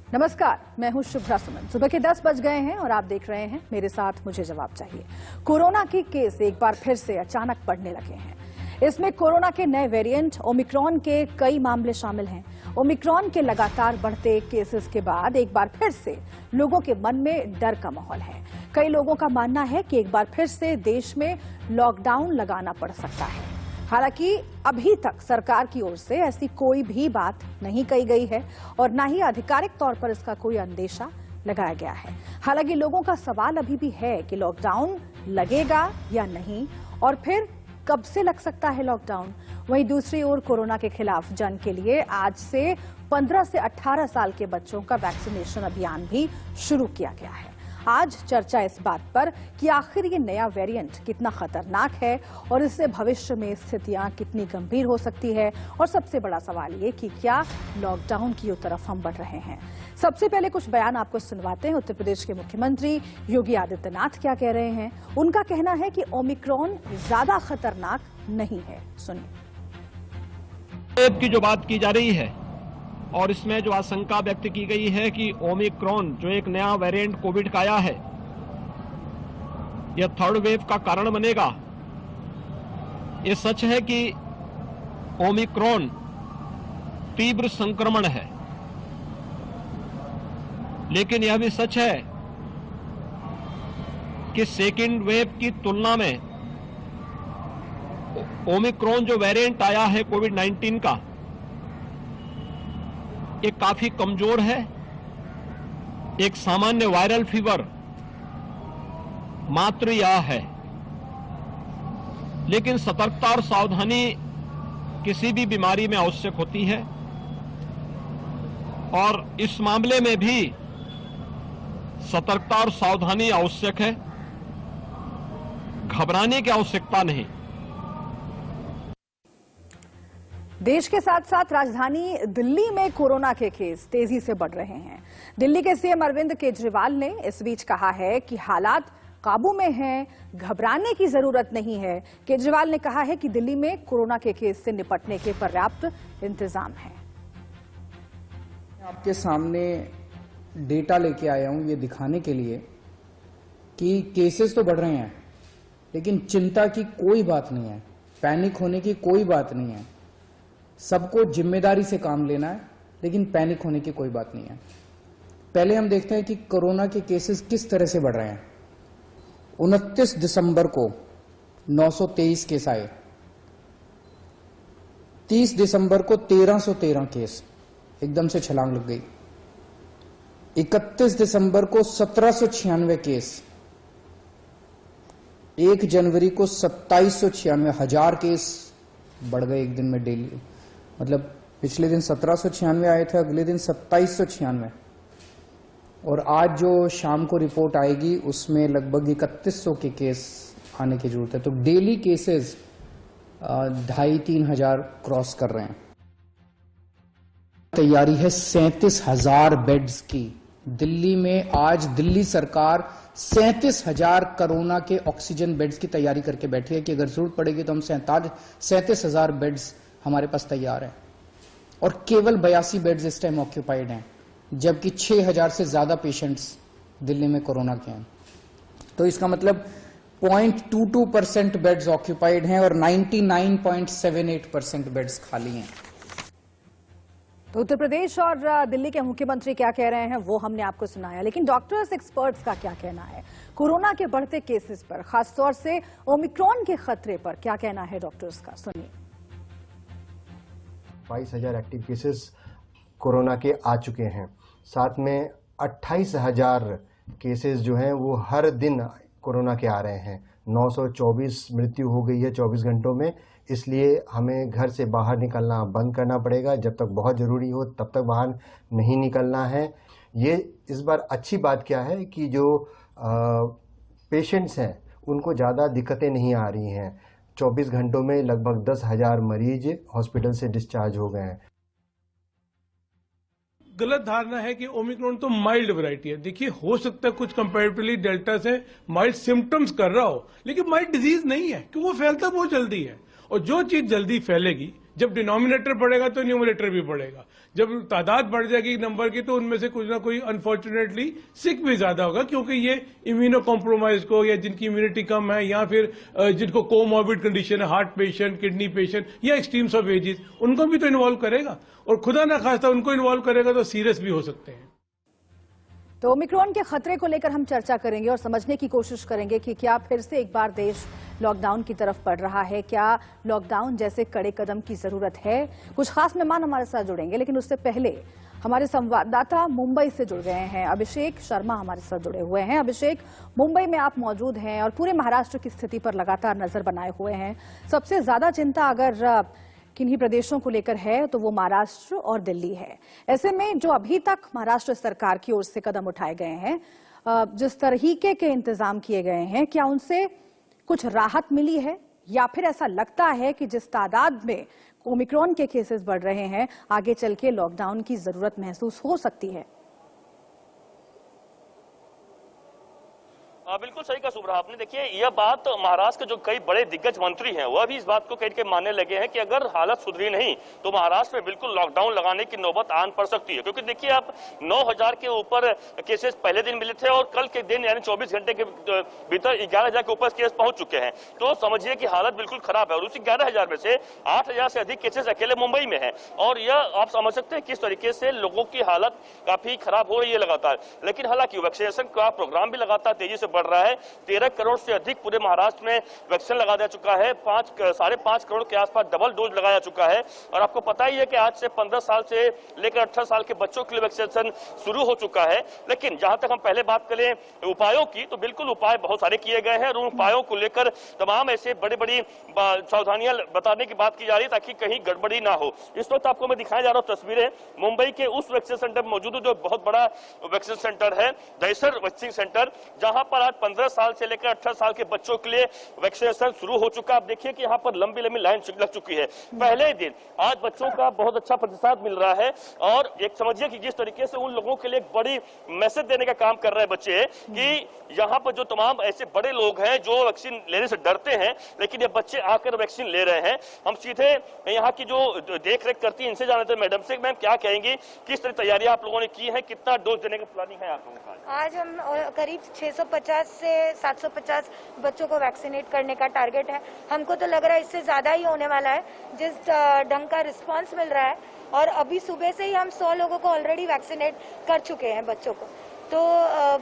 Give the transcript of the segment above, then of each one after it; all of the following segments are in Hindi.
नमस्कार, मैं हूं शुभ्रा सुमन। सुबह के 10 बज गए हैं और आप देख रहे हैं मेरे साथ मुझे जवाब चाहिए। कोरोना के केस एक बार फिर से अचानक बढ़ने लगे हैं। इसमें कोरोना के नए वेरिएंट ओमिक्रॉन के कई मामले शामिल हैं। ओमिक्रॉन के लगातार बढ़ते केसेस के बाद एक बार फिर से लोगों के मन में डर का माहौल है। कई लोगों का मानना है कि एक बार फिर से देश में लॉकडाउन लगाना पड़ सकता है। हालांकि अभी तक सरकार की ओर से ऐसी कोई भी बात नहीं कही गई है और न ही आधिकारिक तौर पर इसका कोई अंदेशा लगाया गया है। हालांकि लोगों का सवाल अभी भी है कि लॉकडाउन लगेगा या नहीं और फिर कब से लग सकता है लॉकडाउन। वहीं दूसरी ओर कोरोना के खिलाफ जंग के लिए आज से 15 से 18 साल के बच्चों का वैक्सीनेशन अभियान भी शुरू किया गया है। आज चर्चा इस बात पर कि आखिर ये नया वेरिएंट कितना खतरनाक है और इससे भविष्य में स्थितियां कितनी गंभीर हो सकती है और सबसे बड़ा सवाल ये कि क्या लॉकडाउन की तरफ हम बढ़ रहे हैं। सबसे पहले कुछ बयान आपको सुनवाते हैं। उत्तर प्रदेश के मुख्यमंत्री योगी आदित्यनाथ क्या कह रहे हैं। उनका कहना है कि ओमिक्रॉन ज्यादा खतरनाक नहीं है। सुनिए। की जो बात की जा रही है और इसमें जो आशंका व्यक्त की गई है कि ओमिक्रॉन जो एक नया वेरिएंट कोविड का आया है, यह थर्ड वेव का कारण बनेगा। ये सच है कि ओमिक्रॉन तीव्र संक्रमण है, लेकिन यह भी सच है कि सेकेंड वेव की तुलना में ओमिक्रॉन जो वेरिएंट आया है कोविड-19 का, ये काफी कमजोर है। एक सामान्य वायरल फीवर मात्र यह है, लेकिन सतर्कता और सावधानी किसी भी बीमारी में आवश्यक होती है और इस मामले में भी सतर्कता और सावधानी आवश्यक है। घबराने की आवश्यकता नहीं। देश के साथ साथ राजधानी दिल्ली में कोरोना के केस तेजी से बढ़ रहे हैं। दिल्ली के सीएम अरविंद केजरीवाल ने इस बीच कहा है कि हालात काबू में हैं, घबराने की जरूरत नहीं है। केजरीवाल ने कहा है कि दिल्ली में कोरोना के केस से निपटने के पर्याप्त इंतजाम हैं। आपके सामने डेटा लेके आया हूं ये दिखाने के लिए कि केसेस तो बढ़ रहे हैं, लेकिन चिंता की कोई बात नहीं है, पैनिक होने की कोई बात नहीं है। सबको जिम्मेदारी से काम लेना है, लेकिन पैनिक होने की कोई बात नहीं है। पहले हम देखते हैं कि कोरोना के केसेस किस तरह से बढ़ रहे हैं। 29 दिसंबर को 923 केस आए, 30 दिसंबर को 1313 केस, एकदम से छलांग लग गई। 31 दिसंबर को 1796 केस, 1 जनवरी को 2796, 1000 केस बढ़ गए एक दिन में डेली। मतलब पिछले दिन 1796 आए थे, अगले दिन 2796, और आज जो शाम को रिपोर्ट आएगी उसमें लगभग 3100 के केस आने की जरूरत है। तो डेली केसेस 2500-3000 हजार क्रॉस कर रहे हैं। तैयारी है 37,000 बेड्स की। दिल्ली में आज दिल्ली सरकार 37,000 कोरोना के ऑक्सीजन बेड्स की तैयारी करके बैठी है कि अगर जरूरत पड़ेगी तो हम 37,000 बेड्स हमारे पास तैयार हैं। और केवल 82 बेड्स इस टाइम ऑक्यूपाइड हैं, जबकि 6,000 से ज्यादा पेशेंट्स दिल्ली में कोरोना के हैं। तो इसका मतलब 0.22% बेड्स ऑक्यूपाइड हैं और 99.78% बेड्स खाली हैं। तो उत्तर प्रदेश और दिल्ली के मुख्यमंत्री क्या कह रहे हैं वो हमने आपको सुनाया, लेकिन डॉक्टर्स, एक्सपर्ट्स का क्या कहना है कोरोना के बढ़ते केसेस पर, खासतौर से ओमिक्रॉन के खतरे पर क्या कहना है डॉक्टर्स का। सुनिए। 22,000 एक्टिव केसेस कोरोना के आ चुके हैं, साथ में 28,000 केसेस जो हैं वो हर दिन कोरोना के आ रहे हैं। 924 मृत्यु हो गई है 24 घंटों में। इसलिए हमें घर से बाहर निकलना बंद करना पड़ेगा। जब तक बहुत ज़रूरी हो तब तक बाहर नहीं निकलना है। ये इस बार अच्छी बात क्या है कि जो पेशेंट्स हैं उनको ज़्यादा दिक्कतें नहीं आ रही हैं। 24 घंटों में लगभग 10,000 मरीज हॉस्पिटल से डिस्चार्ज हो गए हैं। गलत धारणा है कि ओमिक्रॉन तो माइल्ड वैरायटी है। देखिए, हो सकता है कुछ कंपैरेटिवली डेल्टा से माइल्ड सिम्टम्स कर रहा हो, लेकिन माइल्ड डिजीज नहीं है क्योंकि वो फैलता बहुत जल्दी है। और जो चीज जल्दी फैलेगी, जब डिनोमिनेटर बढ़ेगा तो न्यूमरेटर भी बढ़ेगा। जब तादाद बढ़ जाएगी नंबर की तो उनमें से कुछ ना कोई अनफॉर्चुनेटली सिक भी ज्यादा होगा, क्योंकि ये इम्यूनो कॉम्प्रोमाइज को या जिनकी इम्यूनिटी कम है या फिर जिनको कोमॉर्बिड कंडीशन है, हार्ट पेशेंट, किडनी पेशेंट या एक्सट्रीम्स ऑफ एजेस, उनको भी तो इन्वॉल्व करेगा और खुदा ना खास्ता उनको इन्वॉल्व करेगा तो सीरियस भी हो सकते हैं। तो ओमिक्रॉन के खतरे को लेकर हम चर्चा करेंगे और समझने की कोशिश करेंगे कि क्या फिर से एक बार देश लॉकडाउन की तरफ बढ़ रहा है, क्या लॉकडाउन जैसे कड़े कदम की जरूरत है। कुछ खास मेहमान हमारे साथ जुड़ेंगे, लेकिन उससे पहले हमारे संवाददाता मुंबई से जुड़ गए हैं। अभिषेक शर्मा हमारे साथ जुड़े हुए हैं। अभिषेक, मुंबई में आप मौजूद हैं और पूरे महाराष्ट्र की स्थिति पर लगातार नजर बनाए हुए हैं। सबसे ज्यादा चिंता अगर किन्हीं प्रदेशों को लेकर है तो वो महाराष्ट्र और दिल्ली है। ऐसे में जो अभी तक महाराष्ट्र सरकार की ओर से कदम उठाए गए हैं, जिस तरीके के इंतजाम किए गए हैं, क्या उनसे कुछ राहत मिली है या फिर ऐसा लगता है कि जिस तादाद में ओमिक्रॉन के केसेस बढ़ रहे हैं आगे चल के लॉकडाउन की जरूरत महसूस हो सकती है? बिल्कुल सही कहा सुब्रह आपने। देखिए, यह बात महाराष्ट्र के जो कई बड़े दिग्गज मंत्री हैं वह भी इस बात को कह के मानने लगे हैं कि अगर हालत सुधरी नहीं तो महाराष्ट्र में बिल्कुल लॉकडाउन लगाने की नौबत आन पड़ सकती है, क्योंकि देखिए आप 9000 के ऊपर केसेस पहले दिन मिले थे और कल के दिन यानी 24 घंटे के भीतर 11,000 के ऊपर केस पहुंच चुके हैं। तो समझिए कि हालत बिल्कुल खराब है और उसी 11,000 में से 8,000 से अधिक केसेस अकेले मुंबई में है और यह आप समझ सकते हैं किस तरीके से लोगों की हालत काफी खराब हो रही है लगातार। लेकिन हालांकि वैक्सीनेशन का प्रोग्राम भी लगातार तेजी से बढ़ रहा है। 13 करोड़ से अधिक पूरे महाराष्ट्र में वैक्सीन लगा दिया चुका है। 5.5 करोड़ के आसपास डबल डोज लगाया चुका है और आपको पता ही है कि आज से 15 साल से लेकर 18 साल के बच्चों के लिए वैक्सीनेशन शुरू हो चुका है। लेकिन जहां तक हम पहले बात करें उपायों की, तो बिल्कुल उपाय बहुत सारे किए गए हैं और उन उपायों को लेकर तमाम ऐसे बड़ी बड़ी सावधानियां बताने की बात की जा रही है ताकि कहीं गड़बड़ी ना हो। इस वक्त आपको मैं दिखाया जा रहा हूं तस्वीरें मुंबई के उस वैक्सीन सेंटर में मौजूद है जो बहुत बड़ा वैक्सीन सेंटर है, दहिसर वैक्सीन सेंटर, जहां पर आज 15 साल से लेकर 18 साल के बच्चों के लिए वैक्सीनेशन शुरू हो चुका है। आप देखिए कि यहाँ पर लंबी लंबी लाइन लग चुकी है। पहले दिन आज बच्चों का बहुत अच्छा प्रतिसाद मिल रहा है और एक समझिए कि जिस तरीके से उन लोगों के लिए एक बड़ी मैसेज देने का काम कर रहे हैं बच्चे कि यहाँ पर जो तमाम ऐसे बड़े लोग हैं जो वैक्सीन लेने से डरते हैं, लेकिन ये बच्चे आकर वैक्सीन ले रहे हैं। हम सीधे यहाँ की जो देख रेख करती है इनसे जानते हैं। मैडम से मैम क्या कहेंगी, किस तरह तैयारियां आप लोगों ने की है, कितना डोज देने का प्लानिंग है आप लोगों का? आज हम करीब 650 से 750 बच्चों को वैक्सीनेट करने का टारगेट है। हमको तो लग रहा है इससे ज्यादा ही होने वाला है जिस ढंग का रिस्पांस मिल रहा है और अभी सुबह से ही हम 100 लोगों को ऑलरेडी वैक्सीनेट कर चुके हैं बच्चों को। तो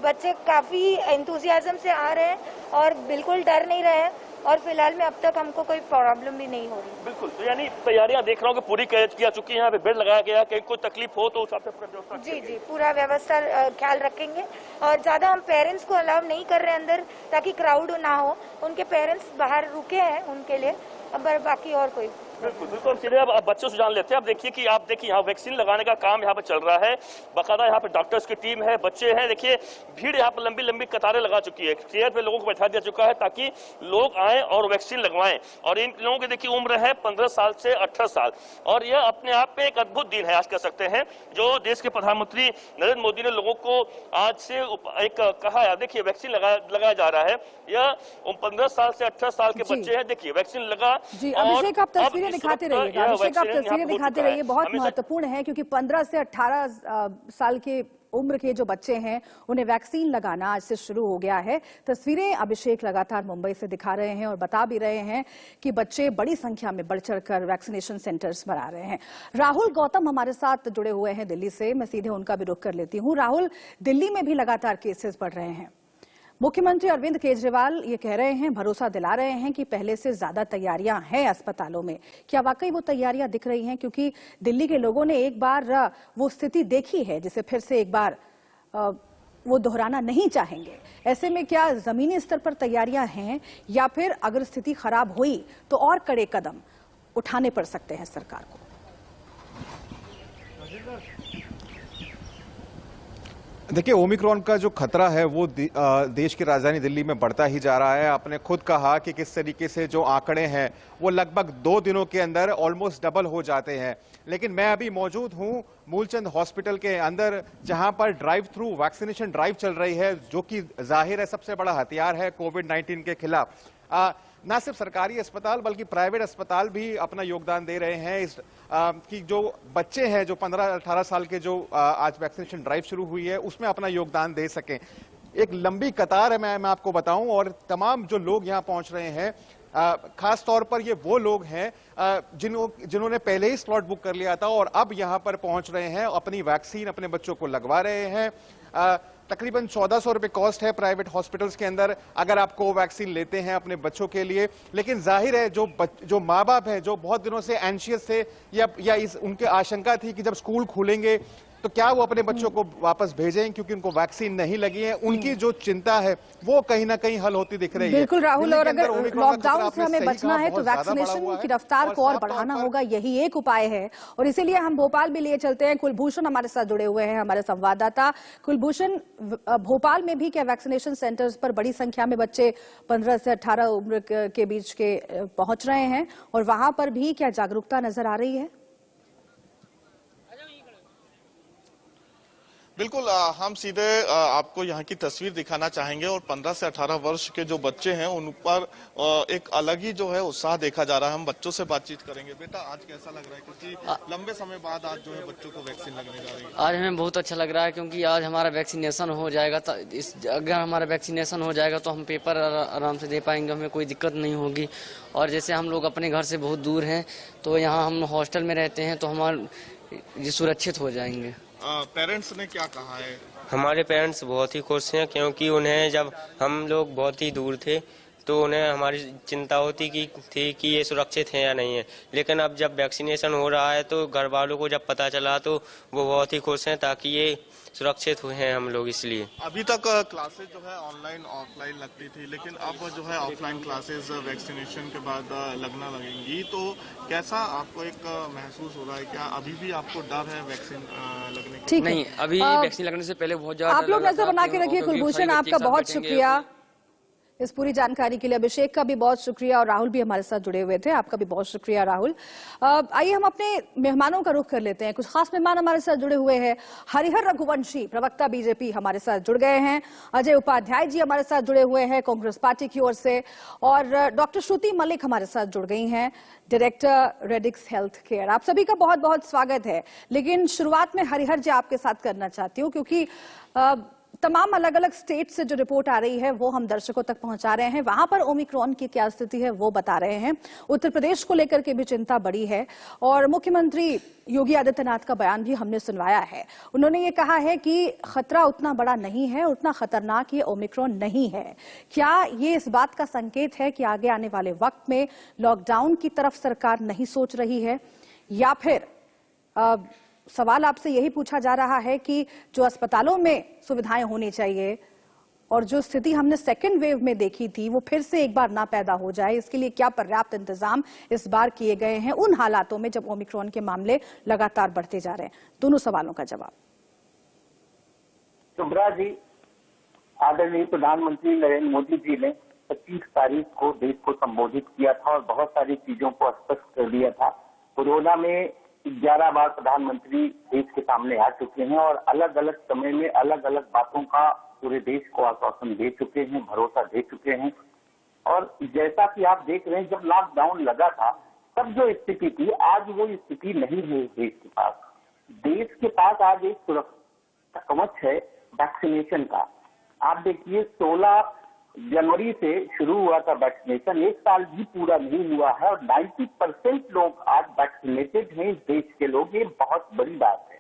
बच्चे काफी एंथुजियाज्म से आ रहे हैं और बिल्कुल डर नहीं रहे हैं और फिलहाल में अब तक हमको कोई प्रॉब्लम भी नहीं हो रही। बिल्कुल, तो यानी तैयारियां देख रहा हूँ कि पूरी किया चुकी है। यहाँ पे बेड लगाया गया, कहीं कोई तकलीफ हो तो उस हिसाब से व्यवस्था। जी, पूरा व्यवस्था ख्याल रखेंगे और ज्यादा हम पेरेंट्स को अलाउ नहीं कर रहे अंदर ताकि क्राउड ना हो। उनके पेरेंट्स बाहर रुके हैं उनके लिए, अब बाकी और कोई। बिल्कुल सीधे अब बच्चों से जान लेते हैं। अब देखिए यहाँ वैक्सीन लगाने का काम यहाँ पे चल रहा है, बाकायदा यहाँ पे डॉक्टर्स की टीम है, बच्चे हैं। देखिए भीड़ यहाँ पर लंबी लंबी कतारें लगा चुकी है, चेयर पे लोगों को बैठा दिया चुका है ताकि लोग आए और वैक्सीन लगवाएं। और इन लोगों की देखिए उम्र है 15 साल से 18 साल और यह अपने आप में एक अद्भुत दिन है आज कह सकते हैं, जो देश के प्रधानमंत्री नरेंद्र मोदी ने लोगों को आज से एक कहा है। देखिए वैक्सीन लगाया जा रहा है, यह 15 साल से 18 साल के बच्चे हैं। देखिए वैक्सीन लगा। जी अभिषेक, आप तस्वीरें दिखाते रहिएगा। अभिषेक, आप तस्वीरें दिखाते रहिए, बहुत महत्वपूर्ण है क्योंकि 15 से 18 साल के उम्र के जो बच्चे हैं उन्हें वैक्सीन लगाना आज से शुरू हो गया है। तस्वीरें अभिषेक लगातार मुंबई से दिखा रहे हैं और बता भी रहे हैं कि बच्चे बड़ी संख्या में बढ़ चढ़कर वैक्सीनेशन सेंटर्स पर आ रहे हैं। राहुल गौतम हमारे साथ जुड़े हुए हैं दिल्ली से, मैं सीधे उनका भी रुख कर लेती हूँ। राहुल, दिल्ली में भी लगातार केसेस बढ़ रहे हैं, मुख्यमंत्री अरविंद केजरीवाल ये कह रहे हैं, भरोसा दिला रहे हैं कि पहले से ज्यादा तैयारियां हैं अस्पतालों में। क्या वाकई वो तैयारियां दिख रही हैं? क्योंकि दिल्ली के लोगों ने एक बार वो स्थिति देखी है जिसे फिर से एक बार वो दोहराना नहीं चाहेंगे। ऐसे में क्या जमीनी स्तर पर तैयारियां हैं या फिर अगर स्थिति खराब हुई तो और कड़े कदम उठाने पड़ सकते हैं सरकार को? देखिए, ओमिक्रॉन का जो खतरा है वो देश की राजधानी दिल्ली में बढ़ता ही जा रहा है। आपने खुद कहा कि किस तरीके से जो आंकड़े हैं वो लगभग 2 दिनों के अंदर ऑलमोस्ट डबल हो जाते हैं। लेकिन मैं अभी मौजूद हूं मूलचंद हॉस्पिटल के अंदर, जहां पर ड्राइव थ्रू वैक्सीनेशन ड्राइव चल रही है, जो कि जाहिर है सबसे बड़ा हथियार है कोविड-19 के खिलाफ। ना सिर्फ सरकारी अस्पताल बल्कि प्राइवेट अस्पताल भी अपना योगदान दे रहे हैं इस कि जो बच्चे हैं जो 15-18 साल के जो आज वैक्सीनेशन ड्राइव शुरू हुई है उसमें अपना योगदान दे सकें। एक लंबी कतार है मैं आपको बताऊं, और तमाम जो लोग यहां पहुंच रहे हैं खास तौर पर ये वो लोग हैं जिन्होंने पहले ही स्लॉट बुक कर लिया था और अब यहां पर पहुंच रहे हैं, अपनी वैक्सीन अपने बच्चों को लगवा रहे हैं। तकरीबन 1400 रुपए कॉस्ट है प्राइवेट हॉस्पिटल्स के अंदर अगर आप कोवैक्सीन लेते हैं अपने बच्चों के लिए। लेकिन जाहिर है जो माँ बाप हैं जो बहुत दिनों से एंशियस थे या उनके आशंका थी कि जब स्कूल खुलेंगे तो क्या वो अपने बच्चों को वापस भेजें क्योंकि उनको वैक्सीन नहीं लगी है, उनकी जो चिंता है वो कहीं ना कहीं हल होती दिख रही है। बिल्कुल राहुल, और अगर लॉकडाउन से हमें बचना है तो वैक्सीनेशन की रफ्तार को और बढ़ाना होगा, यही एक उपाय है। और इसीलिए हम भोपाल भी लिए चलते हैं। कुलभूषण हमारे साथ जुड़े हुए हैं, हमारे संवाददाता। कुलभूषण, भोपाल में भी क्या वैक्सीनेशन सेंटर्स पर बड़ी संख्या में बच्चे 15 से 18 उम्र के बीच के पहुंच रहे हैं, और वहां पर भी क्या जागरूकता नजर आ रही है? बिल्कुल, हम सीधे आपको यहाँ की तस्वीर दिखाना चाहेंगे और 15 से 18 वर्ष के जो बच्चे हैं उन पर एक अलग ही जो है उत्साह देखा जा रहा है। हम बच्चों से बातचीत करेंगे। बेटा, आज कैसा लग रहा है, क्योंकि लंबे समय बाद आज जो है बच्चों को वैक्सीन लगने जा रही है? आज हमें बहुत अच्छा लग रहा है क्योंकि आज हमारा वैक्सीनेशन हो जाएगा। अगर हमारा वैक्सीनेशन हो जाएगा तो हम पेपर आराम से दे पाएंगे, हमें कोई दिक्कत नहीं होगी। और जैसे हम लोग अपने घर से बहुत दूर हैं तो यहाँ हम हॉस्टल में रहते हैं तो हमारे सुरक्षित हो जाएंगे। पेरेंट्स ने क्या कहा है? हमारे पेरेंट्स बहुत ही खुश हैं क्योंकि उन्हें जब हम लोग बहुत ही दूर थे तो उन्हें हमारी चिंता होती थी कि ये सुरक्षित हैं या नहीं है। लेकिन अब जब वैक्सीनेशन हो रहा है तो घर वालों को जब पता चला तो वो बहुत ही खुश हैं ताकि ये सुरक्षित हुए हैं हम लोग। इसलिए अभी तक क्लासेस जो है ऑनलाइन ऑफलाइन लगती थी, लेकिन अब जो है ऑफलाइन क्लासेस वैक्सीनेशन के बाद लगना लगेंगी, तो कैसा आपको एक महसूस हो रहा है? क्या अभी भी आपको डर है वैक्सीन लगने के? नहीं, अभी वैक्सीन लगने से पहले बहुत ज्यादा आप लोग नजर बना के रखिए। कुलभूषण, आपका बहुत शुक्रिया इस पूरी जानकारी के लिए। अभिषेक का भी बहुत शुक्रिया, और राहुल भी हमारे साथ जुड़े हुए थे, आपका भी बहुत शुक्रिया राहुल। आइए हम अपने मेहमानों का रुख कर लेते हैं। कुछ खास मेहमान हमारे साथ जुड़े हुए हैं। हरिहर रघुवंशी, प्रवक्ता बीजेपी, हमारे साथ जुड़ गए हैं। अजय उपाध्याय जी हमारे साथ जुड़े हुए हैं कांग्रेस पार्टी की ओर से, और डॉक्टर श्रुति मलिक हमारे साथ जुड़ गई हैं, डायरेक्टर रेडिक्स हेल्थ केयर। आप सभी का बहुत बहुत स्वागत है। लेकिन शुरुआत में हरिहर जी आपके साथ करना चाहती हूँ, क्योंकि तमाम अलग अलग स्टेट से जो रिपोर्ट आ रही है वो हम दर्शकों तक पहुंचा रहे हैं। वहां पर ओमिक्रॉन की क्या स्थिति है वो बता रहे हैं। उत्तर प्रदेश को लेकर के भी चिंता बड़ी है, और मुख्यमंत्री योगी आदित्यनाथ का बयान भी हमने सुनवाया है। उन्होंने ये कहा है कि खतरा उतना बड़ा नहीं है, उतना खतरनाक ये ओमिक्रॉन नहीं है। क्या ये इस बात का संकेत है कि आगे आने वाले वक्त में लॉकडाउन की तरफ सरकार नहीं सोच रही है, या फिर सवाल आपसे यही पूछा जा रहा है कि जो अस्पतालों में सुविधाएं होनी चाहिए और जो स्थिति हमने सेकेंड वेव में देखी थी वो फिर से एक बार ना पैदा हो जाए, इसके लिए क्या पर्याप्त इंतजाम इस बार किए गए हैं उन हालातों में जब ओमिक्रॉन के मामले लगातार बढ़ते जा रहे हैं? दोनों सवालों का जवाब। शुभ्रा जी, आदरणीय प्रधानमंत्री नरेंद्र मोदी जी ने 25 तारीख को देश को संबोधित किया था और बहुत सारी चीजों को स्पष्ट कर दिया था। कोरोना में 11 बार प्रधानमंत्री देश के सामने आ चुके हैं और अलग अलग समय में अलग अलग बातों का पूरे देश को आश्वासन दे चुके हैं, भरोसा दे चुके हैं। और जैसा कि आप देख रहे हैं, जब लॉकडाउन लगा था तब जो स्थिति थी, आज वो स्थिति नहीं है देश के पास। देश के पास आज एक सुरक्षा कवच है वैक्सीनेशन का। आप देखिए, 16 जनवरी से शुरू हुआ था वैक्सीनेशन, एक साल भी पूरा नहीं हुआ है और 90% लोग आज वैक्सीनेटेड हैं इस देश के लोग। ये बहुत बड़ी बात है।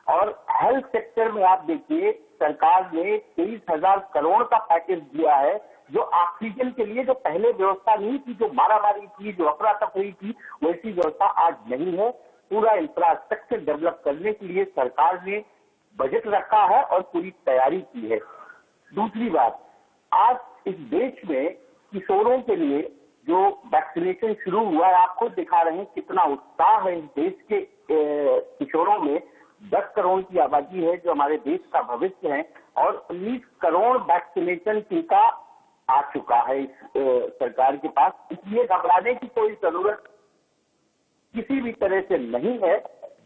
और हेल्थ सेक्टर में आप देखिए, सरकार ने 23,000 करोड़ का पैकेज दिया है, जो ऑक्सीजन के लिए जो पहले व्यवस्था नहीं थी, जो मारामारी थी, जो अफरा तफरी थी, वैसी व्यवस्था आज नहीं है। पूरा इंफ्रास्ट्रक्चर डेवलप करने के लिए सरकार ने बजट रखा है और पूरी तैयारी की है। दूसरी बात, आज इस देश में किशोरों के लिए जो वैक्सीनेशन शुरू हुआ है, आप खुद दिखा रहे हैं कितना उत्साह है इस देश के किशोरों में। 10 करोड़ की आबादी है जो हमारे देश का भविष्य है और 19 करोड़ वैक्सीनेशन टीका आ चुका है इस सरकार के पास। इसलिए घबराने की कोई जरूरत किसी भी तरह से नहीं है।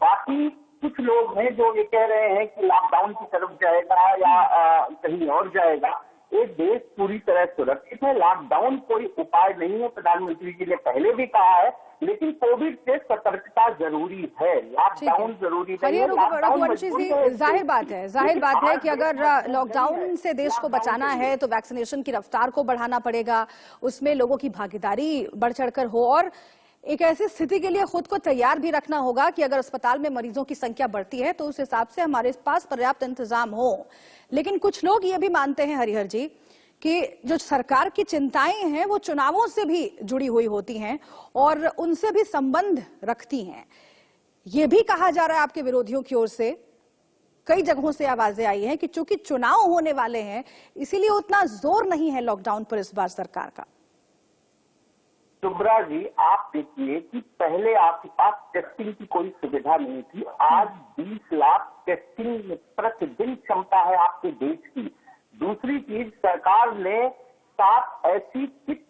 बाकी कुछ लोग हैं जो ये कह रहे हैं कि लॉकडाउन की तरफ जाएगा या कहीं और जाएगा। ये देश पूरी तरह सुरक्षित है। लॉकडाउन कोई उपाय नहीं है, प्रधानमंत्री जी ने पहले भी कहा है, लेकिन कोविड से सतर्कता जरूरी है, लॉकडाउन जरूरी नहीं है। रघुवंशी जी, जाहिर बात है कि अगर लॉकडाउन से देश को बचाना है तो वैक्सीनेशन की रफ्तार को बढ़ाना पड़ेगा, उसमें लोगों की भागीदारी बढ़ चढ़कर हो, और एक ऐसी स्थिति के लिए खुद को तैयार भी रखना होगा कि अगर अस्पताल में मरीजों की संख्या बढ़ती है तो उस हिसाब से हमारे पास पर्याप्त इंतजाम हो। लेकिन कुछ लोग ये भी मानते हैं हरिहर जी कि जो सरकार की चिंताएं हैं वो चुनावों से भी जुड़ी हुई होती हैं और उनसे भी संबंध रखती हैं। ये भी कहा जा रहा है आपके विरोधियों की ओर से, कई जगहों से आवाजें आई हैं कि चूंकि चुनाव होने वाले हैं इसीलिए उतना जोर नहीं है लॉकडाउन पर इस बार सरकार का। सुब्रा जी, आप देखिए कि पहले आपके पास टेस्टिंग की कोई सुविधा नहीं थी, आज 20 लाख टेस्टिंग प्रतिदिन क्षमता है आपके देश की। दूसरी चीज, सरकार ने 7 ऐसी किट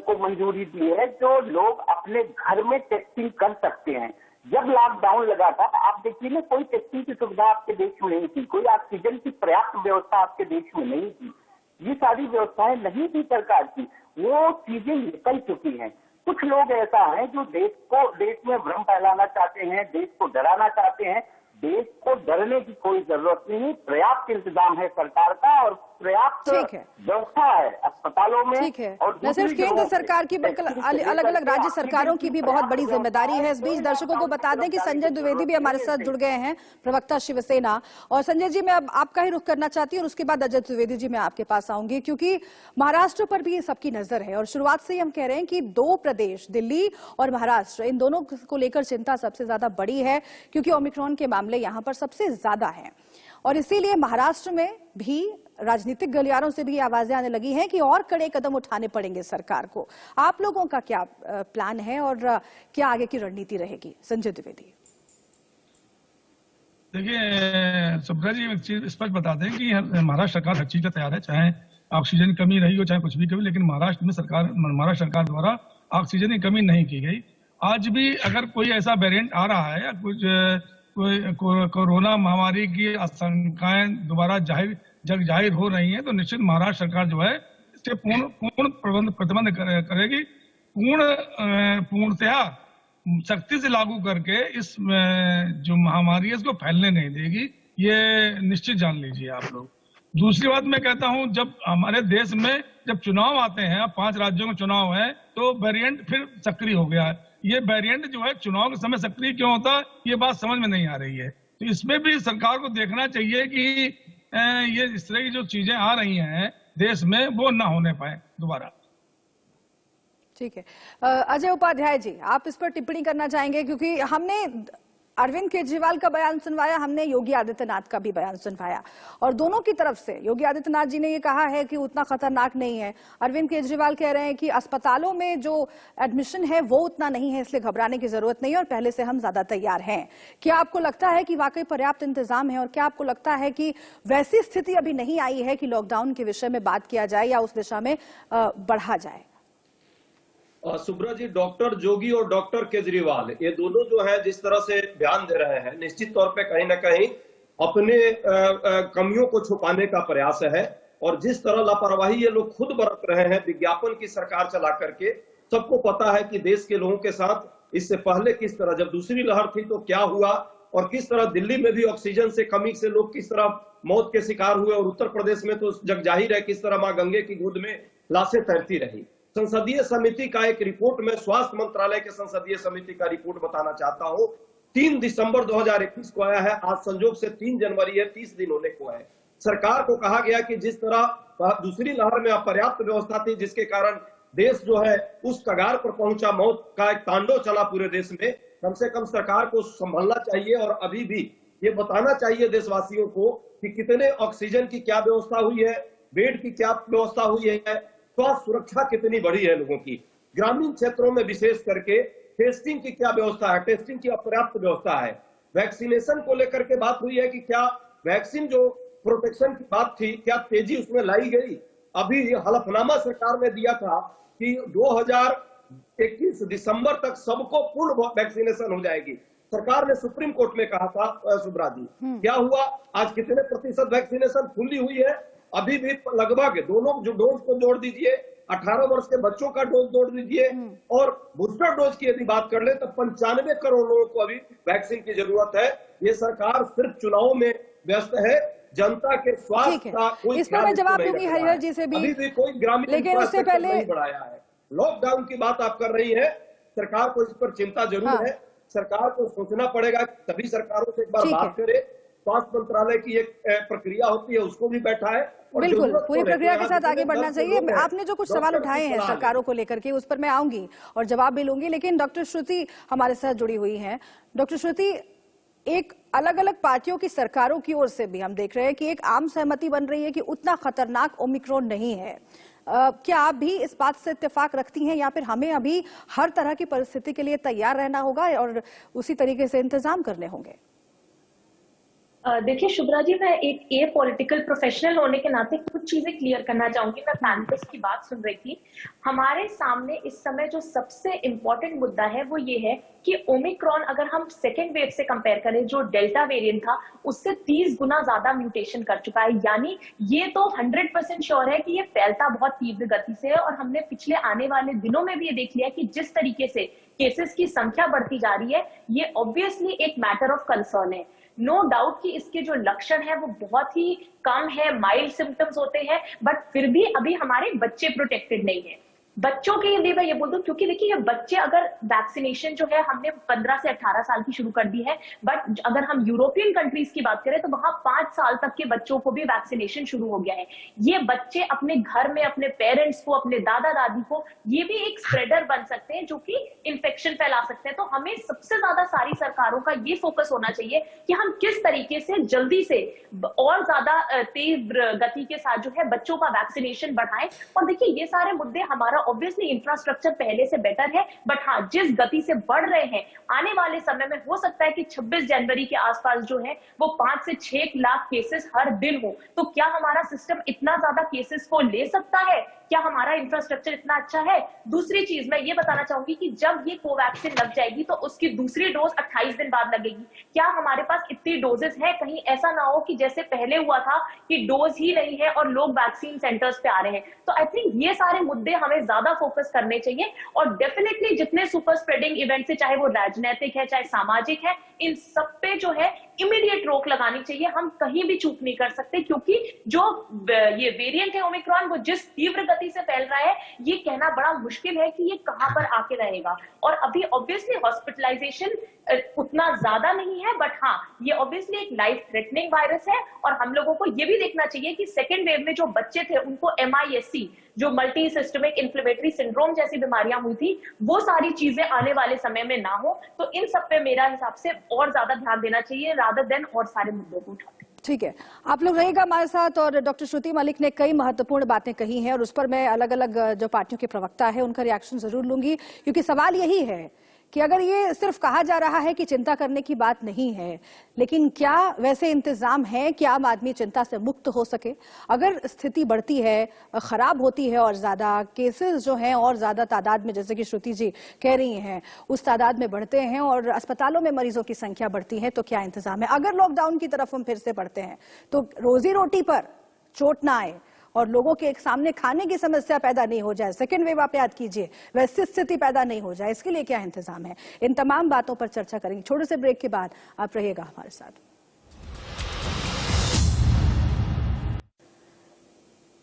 को मंजूरी दी है जो लोग अपने घर में टेस्टिंग कर सकते हैं। जब लॉकडाउन लगा था आप देखिए ना, कोई टेस्टिंग की सुविधा आपके देश में नहीं थी, कोई ऑक्सीजन की पर्याप्त व्यवस्था आपके देश में नहीं थी, ये सारी व्यवस्थाएं नहीं थी सरकार की, वो चीजें निकल चुकी हैं। कुछ लोग ऐसा है जो देश में भ्रम फैलाना चाहते हैं, देश को डराना चाहते हैं। देश को डरने की कोई जरूरत नहीं, पर्याप्त इंतजाम है सरकार का और पर्याप्त व्यवस्था है अस्पतालों में। ठीक है, न सिर्फ केंद्र सरकार की बल्कि अलग अलग राज्य सरकारों की भी बहुत बड़ी जिम्मेदारी है। इस बीच दर्शकों को बता दें कि संजय द्विवेदी भी हमारे साथ जुड़ गए हैं, प्रवक्ता शिवसेना। और संजय जी, मैं अब आपका ही रुख करना चाहती हूँ और उसके बाद अजय द्विवेदी जी मैं आपके पास आऊंगी, क्योंकि महाराष्ट्र पर भी सबकी नजर है और शुरुआत से ही हम कह रहे हैं कि 2 प्रदेश, दिल्ली और महाराष्ट्र, इन दोनों को लेकर चिंता सबसे ज्यादा बड़ी है क्योंकि ओमिक्रॉन के मामले यहां पर सबसे ज्यादा हैं। और इसीलिए महाराष्ट्र में भी राजनीतिक गलियारों से भी आवाजें आने लगी हैं कि और कड़े कदम उठाने पड़ेंगे सरकार को। आप लोगों का क्या प्लान है और क्या आगे की रणनीति रहेगी? संजय द्विवेदी। देखिए सुब्रा जी, एक चीज स्पष्ट बता दें कि महाराष्ट्र सरकार हर चीज का तैयार है, चाहे ऑक्सीजन की कमी रही हो चाहे कुछ भी कमी, लेकिन महाराष्ट्र सरकार द्वारा ऑक्सीजन की कमी नहीं की गई। आज भी अगर कोई ऐसा वेरिएंट आ रहा है या कुछ कोरोना महामारी की आशंकाएं दोबारा जाहिर हो रही हैं तो निश्चित महाराष्ट्र सरकार जो है इसके पूर्ण प्रतिबंध करेगी, पूर्णतया सख्ती से लागू करके इस जो महामारी है इसको फैलने नहीं देगी, ये निश्चित जान लीजिए आप लोग। दूसरी बात मैं कहता हूं, जब हमारे देश में जब चुनाव आते हैं, 5 राज्यों में चुनाव है, तो वेरिएंट फिर सक्रिय हो गया है। ये वेरिएंट जो है चुनाव के समय सक्रिय क्यों होता है, ये बात समझ में नहीं आ रही है। तो इसमें भी सरकार को देखना चाहिए कि ये इस तरह की जो चीजें आ रही हैं देश में वो ना होने पाए दोबारा। ठीक है, अजय उपाध्याय जी, आप इस पर टिप्पणी करना चाहेंगे? क्योंकि हमने अरविंद केजरीवाल का बयान सुनवाया, हमने योगी आदित्यनाथ का भी बयान सुनवाया और दोनों की तरफ से योगी आदित्यनाथ जी ने ये कहा है कि उतना खतरनाक नहीं है, अरविंद केजरीवाल कह रहे हैं कि अस्पतालों में जो एडमिशन है वो उतना नहीं है, इसलिए घबराने की जरूरत नहीं है और पहले से हम ज्यादा तैयार हैं। क्या आपको लगता है कि वाकई पर्याप्त इंतजाम है और क्या आपको लगता है कि वैसी स्थिति अभी नहीं आई है कि लॉकडाउन के विषय में बात किया जाए या उस दिशा में बढ़ा जाए? सुब्रा जी, डॉक्टर जोगी और डॉक्टर केजरीवाल ये दोनों जो है जिस तरह से बयान दे रहे हैं, निश्चित तौर पे कहीं ना कहीं अपने कमियों को छुपाने का प्रयास है। और जिस तरह लापरवाही ये लोग खुद बरत रहे हैं विज्ञापन की सरकार चला करके, सबको पता है कि देश के लोगों के साथ इससे पहले किस तरह जब दूसरी लहर थी तो क्या हुआ और किस तरह दिल्ली में भी ऑक्सीजन से कमी से लोग किस तरह मौत के शिकार हुए और उत्तर प्रदेश में तो जग जाहिर है किस तरह मां गंगे की गोद में लाशें तैरती रही। संसदीय समिति का एक रिपोर्ट में स्वास्थ्य मंत्रालय के संसदीय समिति का रिपोर्ट बताना चाहता हूं, 3 दिसंबर 2021 को आया है, आज संजोग से 3 जनवरी है, 30 दिन होने को है। सरकार को कहा गया कि जिस तरह दूसरी लहर में अपर्याप्त व्यवस्था थी जिसके कारण देश जो है उस कगार पर पहुंचा, मौत का एक तांडव चला पूरे देश में, कम से कम सरकार को संभलना चाहिए और अभी भी ये बताना चाहिए देशवासियों को कि कितने ऑक्सीजन की क्या व्यवस्था हुई है, बेड की क्या व्यवस्था हुई है, स्वास्थ्य सुरक्षा कितनी बड़ी है लोगों की, ग्रामीण क्षेत्रों में विशेष करके टेस्टिंग की क्या व्यवस्था है, टेस्टिंग की अपर्याप्त व्यवस्था है। वैक्सीनेशन को लेकर के बात हुई है कि क्या वैक्सीन जो प्रोटेक्शन की बात थी क्या तेजी उसमें लाई गई? अभी हलफनामा सरकार ने दिया था कि 2021 दिसंबर तक सबको पूर्ण वैक्सीनेशन हो जाएगी। सरकार ने सुप्रीम कोर्ट में कहा था सुब्रा जी, क्या हुआ? आज कितने प्रतिशत वैक्सीनेशन फुल्ली हुई है? अभी भी लगभग दोनों जो डोज को जोड़ दीजिए, 18 वर्ष के बच्चों का डोज जोड़ दीजिए और बूस्टर डोज की यदि बात कर ले तो 95 करोड़ लोगों को अभी वैक्सीन की जरूरत है। ये सरकार सिर्फ चुनाव में व्यस्त है, जनता के स्वास्थ्य का कोई इस पर मैं जवाब दूंगी हरिहर जी से भी, अभी भी कोई ग्रामीण लेकिन उससे पहले नहीं बढ़ाया है। लॉकडाउन की बात आप कर रही है, सरकार को इस पर चिंता जरूर है। सरकार को सोचना पड़ेगा, सभी सरकारों से एक बार बात करे। स्वास्थ्य मंत्रालय की एक प्रक्रिया होती है, उसको भी बैठा है। बिल्कुल पूरी प्रक्रिया के साथ आगे बढ़ना चाहिए। आपने जो कुछ सवाल उठाए हैं सरकारों को लेकर के, उस पर मैं आऊंगी और जवाब भी लूंगी, लेकिन डॉक्टर श्रुति हमारे साथ जुड़ी हुई हैं। डॉक्टर श्रुति, एक अलग अलग पार्टियों की सरकारों की ओर से भी हम देख रहे हैं कि एक आम सहमति बन रही है कि उतना खतरनाक ओमिक्रॉन नहीं है। क्या आप भी इस बात से इत्तेफाक रखती हैं, या फिर हमें अभी हर तरह की परिस्थिति के लिए तैयार रहना होगा और उसी तरीके से इंतजाम करने होंगे? देखिए शुभ्रा जी, मैं एक पॉलिटिकल प्रोफेशनल होने के नाते कुछ चीजें क्लियर करना चाहूंगी। मैं पैनलिस्ट की बात सुन रही थी। हमारे सामने इस समय जो सबसे इम्पोर्टेंट मुद्दा है वो ये है कि ओमिक्रॉन अगर हम सेकेंड वेव से कंपेयर करें, जो डेल्टा वेरिएंट था उससे 30 गुना ज्यादा म्यूटेशन कर चुका है। यानी ये तो 100% श्योर है कि ये फैलता बहुत तीव्र गति से है, और हमने पिछले आने वाले दिनों में भी ये देख लिया कि जिस तरीके से केसेस की संख्या बढ़ती जा रही है, ये ऑब्वियसली एक मैटर ऑफ कंसर्न है। नो डाउट कि इसके जो लक्षण है वो बहुत ही कम है, माइल्ड सिम्टम्स होते हैं, बट फिर भी अभी हमारे बच्चे प्रोटेक्टेड नहीं है। बच्चों के लिए मैं ये बोल दूं, क्योंकि देखिए ये बच्चे, अगर वैक्सीनेशन जो है हमने 15 से 18 साल की शुरू कर दी है, बट अगर हम यूरोपियन कंट्रीज की बात करें तो वहां 5 साल तक के बच्चों को भी वैक्सीनेशन शुरू हो गया है। ये बच्चे अपने घर में अपने पेरेंट्स को, अपने दादा दादी को, ये भी एक स्प्रेडर बन सकते हैं जो कि इन्फेक्शन फैला सकते हैं। तो हमें सबसे ज्यादा सारी सरकारों का ये फोकस होना चाहिए कि हम किस तरीके से जल्दी से और ज्यादा तीव्र गति के साथ जो है बच्चों का वैक्सीनेशन बढ़ाएं। और देखिए ये सारे मुद्दे, हमारा ऑब्वियसली इंफ्रास्ट्रक्चर पहले से बेटर है, बट हाँ जिस गति से बढ़ रहे हैं, आने वाले समय में हो सकता है कि 26 जनवरी के आसपास जो है वो 5 से 6 लाख केसेस हर दिन हो। तो क्या हमारा सिस्टम इतना ज्यादा केसेस को ले सकता है? क्या हमारा इंफ्रास्ट्रक्चर इतना अच्छा है? दूसरी चीज मैं ये बताना चाहूंगी कि जब ये कोवैक्सीन लग जाएगी तो उसकी दूसरी डोज 28 दिन बाद लगेगी। क्या हमारे पास इतनी डोजेस है? कहीं ऐसा ना हो कि जैसे पहले हुआ था कि डोज ही नहीं है और लोग वैक्सीन सेंटर्स पे आ रहे हैं। तो आई थिंक ये सारे मुद्दे हमें ज्यादा फोकस करने चाहिए, और डेफिनेटली जितने सुपर स्प्रेडिंग इवेंट्स है, चाहे वो राजनीतिक है चाहे सामाजिक है, इन सब पे जो है इमीडिएट रोक लगानी चाहिए। हम कहीं भी चूक नहीं कर सकते, क्योंकि जो ये वेरिएंट है ओमिक्रॉन, वो जिस तीव्र गति से फैल रहा है, ये कहना बड़ा मुश्किल है कि ये कहां पर आके रहेगा। और अभी ऑब्वियसली हॉस्पिटलाइजेशन उतना ज्यादा नहीं है, बट हाँ ये ऑब्वियसली एक लाइफ थ्रेटनिंग वायरस है। और हम लोगों को ये भी देखना चाहिए कि सेकेंड वेव में जो बच्चे थे उनको MIS-C, जो मल्टी सिस्टमिक इन्फ्लेमेटरी सिंड्रोम जैसी बीमारियां हुई थी, वो सारी चीजें आने वाले समय में ना हो। तो इन सब पे मेरा हिसाब से और ज्यादा ध्यान देना चाहिए, रादर देन और सारे मुद्दों को उठाते। ठीक है, आप लोग रहेगा हमारे साथ। और डॉक्टर श्रुति मलिक ने कई महत्वपूर्ण बातें कही हैं, और उस पर मैं अलग अलग जो पार्टियों के प्रवक्ता है उनका रिएक्शन जरूर लूंगी, क्योंकि सवाल यही है कि अगर ये सिर्फ कहा जा रहा है कि चिंता करने की बात नहीं है, लेकिन क्या वैसे इंतजाम है कि आम आदमी चिंता से मुक्त हो सके? अगर स्थिति बढ़ती है, खराब होती है, और ज्यादा केसेस जो हैं और ज्यादा तादाद में, जैसे कि श्रुति जी कह रही हैं, उस तादाद में बढ़ते हैं और अस्पतालों में मरीजों की संख्या बढ़ती है, तो क्या इंतजाम है? अगर लॉकडाउन की तरफ हम फिर से बढ़ते हैं तो रोजी रोटी पर चोट ना आए और लोगों के एक सामने खाने की समस्या पैदा नहीं हो जाए, सेकेंड वेव आप याद कीजिए, वैसी स्थिति पैदा नहीं हो जाए, इसके लिए क्या इंतजाम है? इन तमाम बातों पर चर्चा करेंगे छोटे से ब्रेक के बाद। आप रहिएगा हमारे साथ।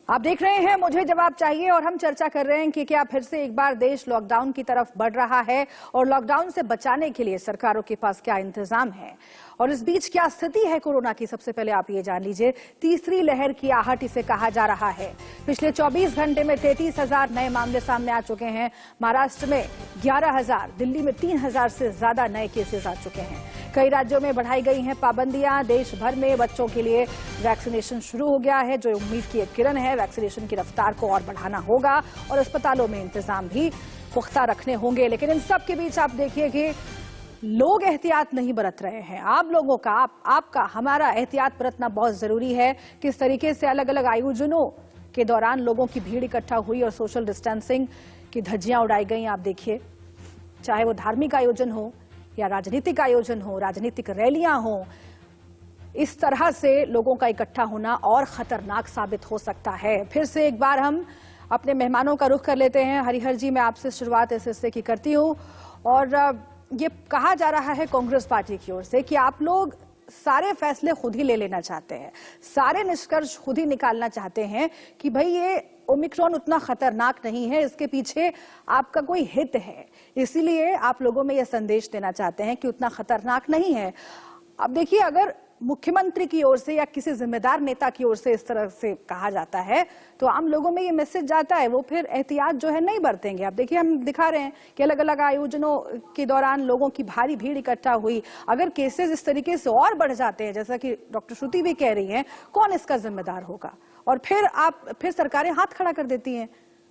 आप देख रहे हैं मुझे जवाब चाहिए, और हम चर्चा कर रहे हैं कि क्या फिर से एक बार देश लॉकडाउन की तरफ बढ़ रहा है, और लॉकडाउन से बचाने के लिए सरकारों के पास क्या इंतजाम है, और इस बीच क्या स्थिति है कोरोना की। सबसे पहले आप ये जान लीजिए, तीसरी लहर की आहट इसे कहा जा रहा है। पिछले 24 घंटे में 33,000 नए मामले सामने आ चुके हैं। महाराष्ट्र में 11,000, दिल्ली में 3,000 से ज्यादा नए केसेस आ चुके हैं। कई राज्यों में बढ़ाई गई हैं पाबंदियां। देश भर में बच्चों के लिए वैक्सीनेशन शुरू हो गया है, जो उम्मीद की एक किरण है। वैक्सीनेशन की रफ्तार को और बढ़ाना होगा, और अस्पतालों में इंतजाम भी पुख्ता रखने होंगे। लेकिन इन सब के बीच आप देखिए कि लोग एहतियात नहीं बरत रहे हैं। आप लोगों का, आपका, हमारा एहतियात बरतना बहुत जरूरी है। किस तरीके से अलग अलग आयोजनों के दौरान लोगों की भीड़ इकट्ठा हुई और सोशल डिस्टेंसिंग की धज्जियां उड़ाई गई, आप देखिए। चाहे वो धार्मिक आयोजन हो या राजनीतिक आयोजन हो, राजनीतिक रैलियां हो, इस तरह से लोगों का इकट्ठा होना और खतरनाक साबित हो सकता है। फिर से एक बार हम अपने मेहमानों का रुख कर लेते हैं। हरिहर जी, मैं आपसे शुरुआत इस हिस्से की करती हूँ। और ये कहा जा रहा है कांग्रेस पार्टी की ओर से कि आप लोग सारे फैसले खुद ही ले लेना चाहते हैं, सारे निष्कर्ष खुद ही निकालना चाहते हैं कि भाई ये ओमिक्रॉन उतना खतरनाक नहीं है, इसके पीछे आपका कोई हित है, इसीलिए आप लोगों में यह संदेश देना चाहते हैं कि उतना खतरनाक नहीं है। अब देखिए, अगर मुख्यमंत्री की ओर से या किसी जिम्मेदार नेता की ओर से इस तरह से कहा जाता है तो आम लोगों में ये मैसेज जाता है, वो फिर एहतियात जो है नहीं बरतेंगे। अब देखिए, हम दिखा रहे हैं कि अलग अलग आयोजनों के दौरान लोगों की भारी भीड़ इकट्ठा हुई। अगर केसेस इस तरीके से और बढ़ जाते हैं, जैसा कि डॉक्टर श्रुति भी कह रही हैं, कौन इसका जिम्मेदार होगा? और फिर सरकारें हाथ खड़ा कर देती हैं।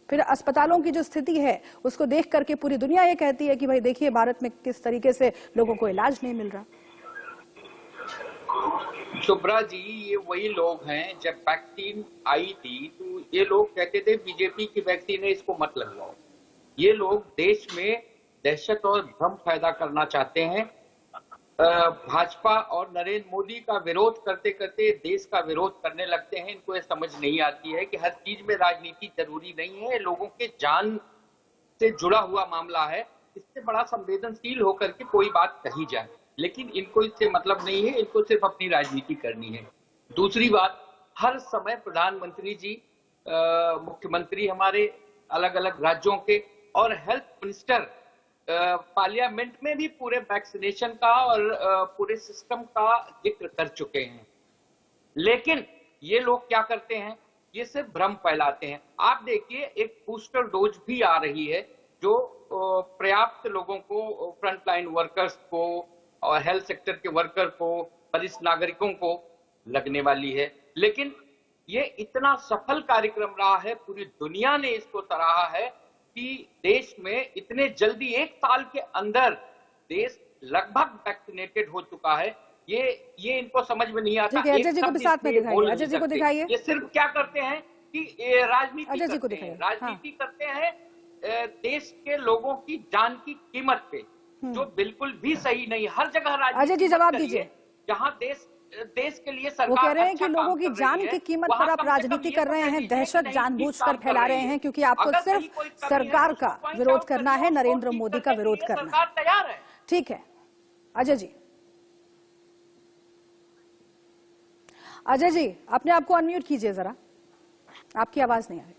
फिर अस्पतालों की जो स्थिति है उसको देख करके पूरी दुनिया ये कहती है कि भाई देखिए भारत में किस तरीके से लोगों को इलाज नहीं मिल रहा। सुब्रा जी, ये वही लोग हैं, जब वैक्सीन आई थी तो ये लोग कहते थे बीजेपी की वैक्सीन है, इसको मत लगवाओ। ये लोग देश में दहशत और भ्रम पैदा करना चाहते हैं। भाजपा और नरेंद्र मोदी का विरोध करते करते देश का विरोध करने लगते हैं। इनको ये समझ नहीं आती है कि हर चीज में राजनीति जरूरी नहीं है, लोगों के जान से जुड़ा हुआ मामला है, इससे बड़ा संवेदनशील होकर के कोई बात कही जाए। लेकिन इनको इससे मतलब नहीं है, इनको सिर्फ अपनी राजनीति करनी है। दूसरी बात, हर समय प्रधानमंत्री जी, मुख्यमंत्री हमारे अलग अलग राज्यों के और हेल्थ मिनिस्टर पार्लियामेंट में भी पूरे वैक्सीनेशन का और पूरे सिस्टम का जिक्र कर चुके हैं। लेकिन ये लोग क्या करते हैं, ये सिर्फ भ्रम फैलाते हैं। आप देखिए, एक बूस्टर डोज भी आ रही है जो पर्याप्त लोगों को, फ्रंटलाइन वर्कर्स को और हेल्थ सेक्टर के वर्कर को, वरिष्ठ नागरिकों को लगने वाली है। लेकिन ये इतना सफल कार्यक्रम रहा है, पूरी दुनिया ने इसको सराहा है कि देश में इतने जल्दी 1 साल के अंदर देश लगभग वैक्सीनेटेड हो चुका है। ये इनको समझ में नहीं आता। अजय जी को भी साथ में दिखाइए, अजय जी को दिखाइए। ये सिर्फ क्या करते हैं कि राजनीति करते हैं देश के लोगों की जान की कीमत पे, जो बिल्कुल भी सही नहीं। हर जगह राजनीति। अजय जी, जवाब दीजिए। जहां देश के लिए सरकार, वो कह रहे हैं कि लोगों की जान की कीमत पर आप राजनीति कर रहे हैं, दहशत जानबूझकर फैला रहे हैं, क्योंकि आपको सिर्फ सरकार का विरोध करना है, नरेंद्र मोदी का विरोध करना है। तैयार है। ठीक है अजय जी। अजय जी, अपने आप को अनम्यूट कीजिए जरा, आपकी आवाज नहीं आ रही।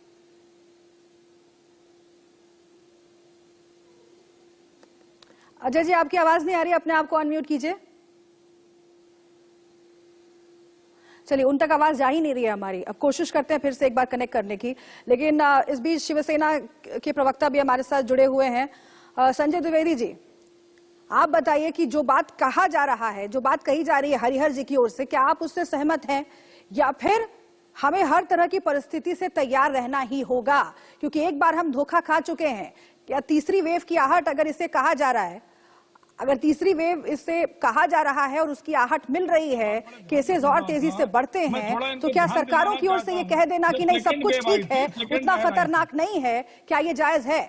अजय जी, आपकी आवाज नहीं आ रही, अपने आप को अनम्यूट कीजिए। चलिए, उन तक आवाज जा ही नहीं रही है हमारी। अब कोशिश करते हैं फिर से एक बार कनेक्ट करने की, लेकिन इस बीच शिवसेना के प्रवक्ता भी हमारे साथ जुड़े हुए हैं। संजय द्विवेदी जी, आप बताइए कि जो बात कहा जा रहा है, जो बात कही जा रही है हरिहर जी की ओर से, क्या आप उससे सहमत हैं या फिर हमें हर तरह की परिस्थिति से तैयार रहना ही होगा? क्योंकि एक बार हम धोखा खा चुके हैं। क्या तीसरी वेव की आहट, अगर इसे कहा जा रहा है, अगर तीसरी वेव इससे कहा जा रहा है और उसकी आहट मिल रही है, केसेस और तेजी से बढ़ते हैं, तो क्या सरकारों की ओर से ये कह देना कि नहीं सब कुछ ठीक है, उतना खतरनाक नहीं है, क्या ये जायज है?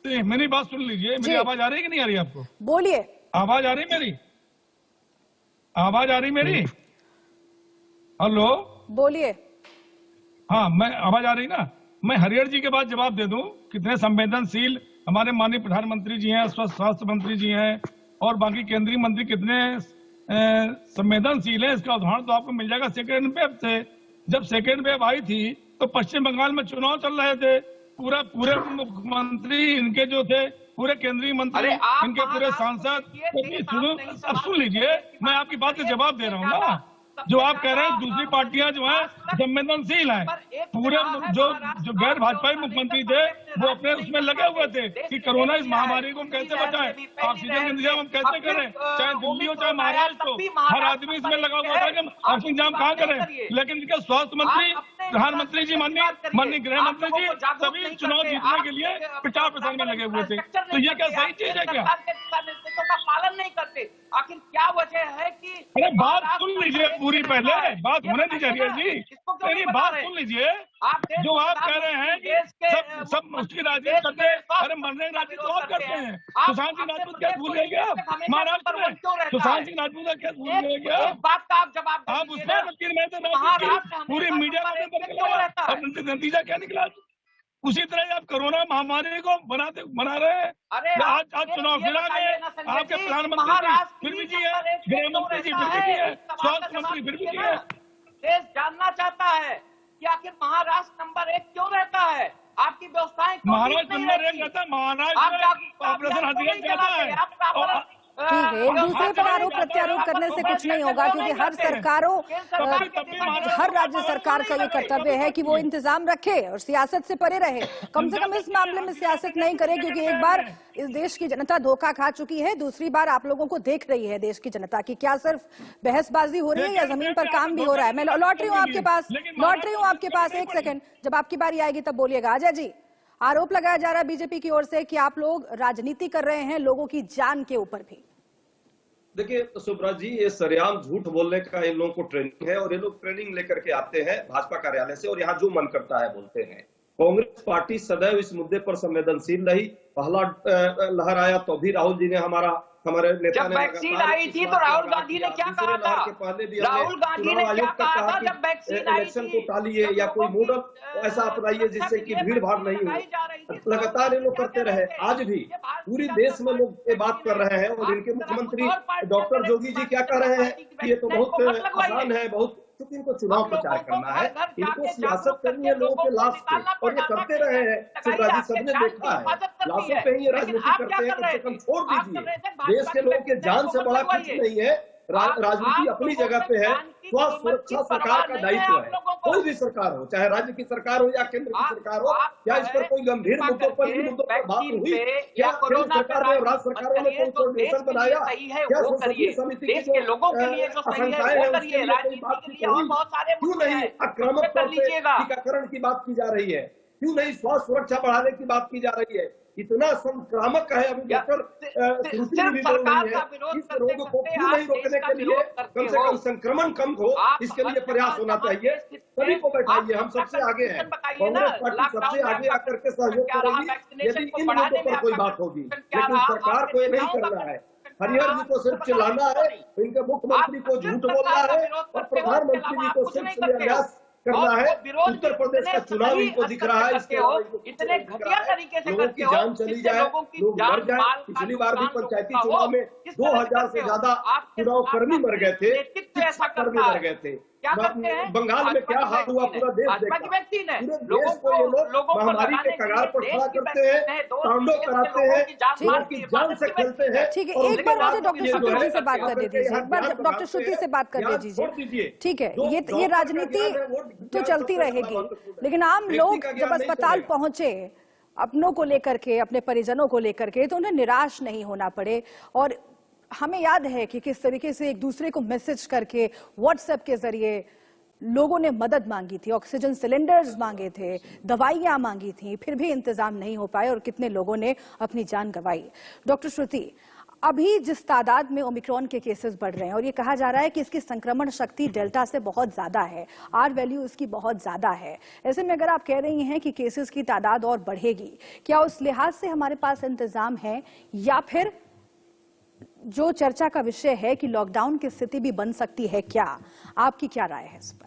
मेरी बात सुन लीजिए। मेरी आवाज आ रही है कि नहीं आ रही आपको? बोलिए। आवाज आ रही मेरी? आवाज आ रही मेरी? हेलो, बोलिए। हाँ, मैं आवाज आ रही ना? मैं हरिहर जी के बाद जवाब दे दूं। कितने संवेदनशील हमारे माननीय प्रधानमंत्री जी हैं, स्वास्थ्य मंत्री जी हैं और बाकी केंद्रीय मंत्री कितने संवेदनशील हैं, इसका उदाहरण तो आपको मिल जाएगा सेकेंड वेव से। जब सेकेंड वेव आई थी तो पश्चिम बंगाल में चुनाव चल रहे थे। पूरे मुख्यमंत्री इनके जो थे, पूरे केंद्रीय मंत्री, इनके पूरे सांसद, अब सुन लीजिए, मैं आपकी बात का जवाब दे रहा हूँ ना। जो आप कह रहे हैं दूसरी पार्टियां जो है संवेदनशील हैं, पूरे जो गैर भाजपाई मुख्यमंत्री थे वो अपने उसमें लगे हुए थे कि कोरोना इस महामारी को हम कैसे बचाएं, ऑक्सीजन का इंतजाम हम कैसे करें, चाहे दिल्ली हो चाहे महाराष्ट्र हो, हर आदमी इसमें लगा हुआ था कि हम ऑक्सीजन इंतजाम कहाँ करें। लेकिन इनके स्वास्थ्य मंत्री, प्रधानमंत्री जी, माननीय गृह मंत्री जी, सभी चुनाव जीतने के लिए प्रचार प्रसार में लगे हुए थे। तो ये क्या सही चीज है क्या? का पालन नहीं करते, आखिर क्या वजह है कि? अरे बात सुन लीजिए पूरी, पहले बात होने दीजिए हरिहर जी। इसको क्यों नहीं बता रहे? सुन लीजिए, जो आप कह रहे हैं कि सब उसकी राजनीति करते हैं, अरे मरने की राजनीति तो आप करते हैं। सुशांत सिंह राजपूत क्या भूल गए क्या महाराष्ट्र में? सुशांत सिंह राजपूत का क्या भूल गए क्या? बात का आप जवाब आप उसमें 3 महीने पूरी मीडिया में नतीजा क्या निकला? उसी तरह आप कोरोना महामारी को बना रहे हैं। आज चुनाव फिर आ गए, आपके प्रधानमंत्री फिर भी जी है, गृह मंत्री जी फिर भी जी है, स्वास्थ्य मंत्री फिर भी जी है। देश जानना चाहता है कि आखिर महाराष्ट्र नंबर 1 क्यों रहता है? आपकी व्यवस्थाएं महाराष्ट्र नंबर 1 रहता है, महाराष्ट्र ऑपरेशन हथियार जाता है। ठीक है, एक दूसरे पर आरोप प्रत्यारोप करने से कुछ नहीं होगा, क्योंकि हर हर राज्य सरकार का ये कर्तव्य है कि वो इंतजाम रखे और सियासत से परे रहे। कम से कम इस मामले में सियासत नहीं करे, क्योंकि एक बार इस देश की जनता धोखा खा चुकी है, दूसरी बार आप लोगों को देख रही है देश की जनता की क्या सिर्फ बहसबाजी हो रही है या जमीन पर काम भी हो रहा है। मैं लौट रही हूँ आपके पास, एक सेकंड, जब आपकी बारी आएगी तब बोलिएगा। अजय जी, आरोप लगाया जा रहा है बीजेपी की ओर से कि आप लोग राजनीति कर रहे हैं लोगों की जान के ऊपर भी। देखिए सुब्रत जी, ये सरेआम झूठ बोलने का इन लोगों को ट्रेनिंग है और ये लोग ट्रेनिंग लेकर के आते हैं भाजपा कार्यालय से और यहाँ जो मन करता है बोलते हैं। कांग्रेस पार्टी सदैव इस मुद्दे पर संवेदनशील रही। पहला लहर आया तो भी राहुल जी ने हमारे नेता जब वैक्सीन आई थी तो राहुल गांधी ने क्या कहा था? राहुल गांधी ने क्या कहा था जब वैक्सीन आई इलेक्शन को टालिए या कोई मॉडल ऐसा अपनाइए जिससे कि भीड़ भाड़ नहीं हो। लगातार ये लोग करते रहे। आज भी पूरी देश में लोग ये बात कर रहे हैं और इनके मुख्यमंत्री डॉक्टर जोगी जी क्या कह रहे हैं कि ये तो बहुत आसान है, बहुत क्योंकि इनको चुनाव प्रचार करना है, इनको सियासत करनी है लोगों के लाश पे और ये करते रहे हैं। सुब्रत जी, सबने देखा है, लाशों पे ही ये राजनीति करते हैं। कम से कम छोड़ दीजिए, देश के लोगों के जान से बड़ा कुछ नहीं है। राजनीति अपनी जगह पे है, स्वास्थ्य सुरक्षा सरकार का दायित्व है। कोई भी सरकार हो, चाहे राज्य की सरकार हो या केंद्र की सरकार हो, क्या इस पर कोई गंभीर मुद्दों पर बात हुई? क्या केंद्र सरकार ने और राज्य सरकारों ने कोई कोऑर्डिनेशन बनाया? क्या संसदीय समिति की जो आशंकाएं हैं उसके लिए कोई बातचीत हुई? क्यों नहीं आक्रामक तौर पे टीकाकरण की बात की जा रही है? क्यों नहीं स्वास्थ्य सुरक्षा बढ़ाने की बात की जा रही है? इतना संक्रामक है अभी डॉक्टर श्रुति भी बोल रही है, इस रोग को क्यों नहीं रोकने के लिए कम से कम संक्रमण कम हो, इसके लिए प्रयास होना चाहिए। सभी को बैठाइए, हम सबसे आगे हैं, कांग्रेस पार्टी सबसे आगे आकर के सहयोग करेगी यदि इन मुद्दों पर कोई बात होगी, लेकिन सरकार को ये नहीं करना है। हरिहर जी को सिर्फ चिल्लाना है, इनके मुख्यमंत्री को झूठ बोलना है और प्रधानमंत्री जी को सिर्फ शिलान्यास करना है। उत्तर प्रदेश का चुनाव इनको दिख रहा है, इतने घटिया तरीके से लोगों की जान चली जाए, लोग मर जाए। पिछली बार भी पंचायती चुनाव में 2000 से ज्यादा चुनाव कर्मी मर गए थे, कर्मी मर गए थे। बंगाल में क्या हाल हुआ पूरा देश देखा। पूरे देश को ये लोग महामारी के कगार पर खड़ा करते हैं, तांडव कराते हैं, लोगों की जान से खेलते हैं। ठीक है, एक बार मुझे डॉक्टर श्रुति से बात करने दीजिए, एक बार डॉक्टर श्रुति से बात करने दीजिए। ठीक है, ये राजनीति तो चलती रहेगी, लेकिन आम लोग जब अस्पताल पहुंचे अपनों को लेकर के, अपने परिजनों को लेकर के, तो उन्हें निराश नहीं होना पड़े। और हमें याद है कि किस तरीके से एक दूसरे को मैसेज करके व्हाट्सएप के जरिए लोगों ने मदद मांगी थी, ऑक्सीजन सिलेंडर्स मांगे थे, दवाइयां मांगी थी, फिर भी इंतजाम नहीं हो पाए और कितने लोगों ने अपनी जान गंवाई। डॉक्टर श्रुति, अभी जिस तादाद में ओमिक्रॉन के केसेस बढ़ रहे हैं और ये कहा जा रहा है कि इसकी संक्रमण शक्ति डेल्टा से बहुत ज्यादा है, आर वैल्यू इसकी बहुत ज्यादा है, ऐसे में अगर आप कह रही हैं कि केसेस की तादाद और बढ़ेगी, क्या उस लिहाज से हमारे पास इंतजाम है या फिर जो चर्चा का विषय है कि लॉकडाउन की स्थिति भी बन सकती है, क्या आपकी क्या राय है इस पर?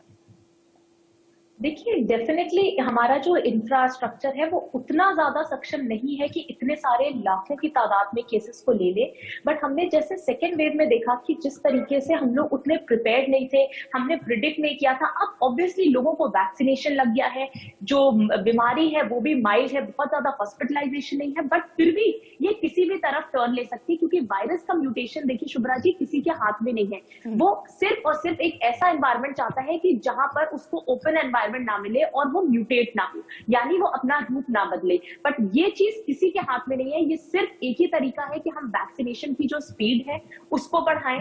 देखिए, डेफिनेटली हमारा जो इंफ्रास्ट्रक्चर है वो उतना ज्यादा सक्षम नहीं है कि इतने सारे लाखों की तादाद में केसेस को ले ले। बट हमने जैसे सेकेंड वेव में देखा कि जिस तरीके से हम लोग उतने प्रिपेयर्ड नहीं थे, हमने प्रिडिक्ट नहीं किया था। अब ऑब्वियसली लोगों को वैक्सीनेशन लग गया है, जो बीमारी है वो भी माइल्ड है, बहुत ज्यादा हॉस्पिटलाइजेशन नहीं है, बट फिर भी ये किसी भी तरफ टर्न ले सकती है, क्योंकि वायरस का म्यूटेशन देखिए शुभ्रा जी किसी के हाथ में नहीं है। वो सिर्फ और सिर्फ एक ऐसा एनवायरमेंट चाहता है कि जहां पर उसको ओपन एनवायरमेंट ना मिले और वो म्यूटेट ना हो, यानी वो अपना रूप ना बदले। बट ये चीज किसी के हाथ में नहीं है, ये सिर्फ एक ही तरीका है कि हम वैक्सीनेशन की जो स्पीड है उसको बढ़ाएं,